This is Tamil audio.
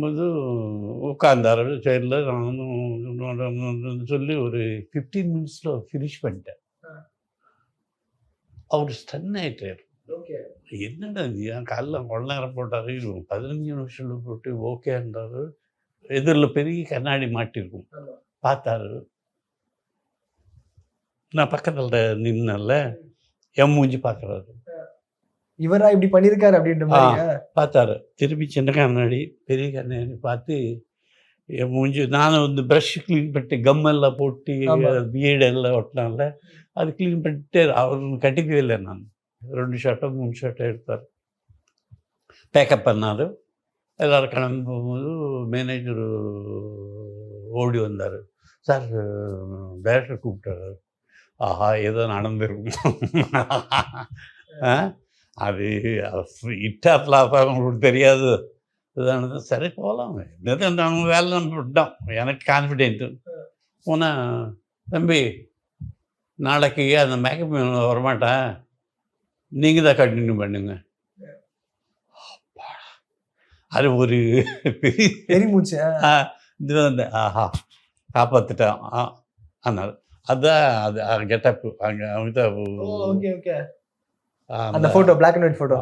இருக்கும்போது உட்காந்தாரு சேர்ல. நானும் சொல்லி ஒரு 15 மினிட்ஸில் ஃபினிஷ் பண்ணிட்டேன். அவர் ஸ்டன் ஆகிட்டார். என்னடா இது ஏன் காலைல அவ்வளோ நேரம் போட்டார், 15 நிமிஷத்தில் போட்டு ஓகேன்றாரு. எதிரில் பெரிய கண்ணாடி மாட்டிருக்கும். பார்த்தாரு. நான் பக்கத்தில் நின்னேன்ல, என் மூஞ்சி பார்க்குறாரு. இவரா இப்படி பண்ணியிருக்காரு அப்படின்ற மாதிரி பார்த்தாரு. திருப்பி சின்ன கண்ணாடி பெரிய கண்ணாடி பார்த்து என் மூஞ்சி, நானும் வந்து ப்ரஷ் க்ளீன் பண்ணிட்டு கம்மெல்லாம் போட்டு பியர்டெல்லாம் ஒட்டினால அது க்ளீன் பண்ணிட்டு அவர் கட்டிக்கவே இல்லை. நான் 2 ஷாட்டோ 3 ஷாட்டோ எடுத்தார். பேக்கப் பண்ணார். எல்லோரும் கிளம்பி போகும்போது மேனேஜர் ஓடி வந்தார். சார் டைரக்டர் கூப்பிட்டாரு. ஆஹா ஏதோ நடந்திருக்கும். அது இட்டா ஃப்ளாப்பாக உங்களுக்கு தெரியாது. இதானது சரி போகலாம். நாங்கள் வேலை நம்ம விட்டோம். எனக்கு கான்ஃபிடென்ட்டு. போனால் தம்பி நாளைக்கு அந்த மேக்கப் வரமாட்டேன், நீங்கள் தான் கண்டினியூ பண்ணுங்க. அது ஒரு பெரிய இது வந்து ஆஹா காப்பாற்றிட்டேன். அதனால் அதுதான் அது கெட்டப்பு. அங்கே அமிதாப் அந்த photo, black and white photo.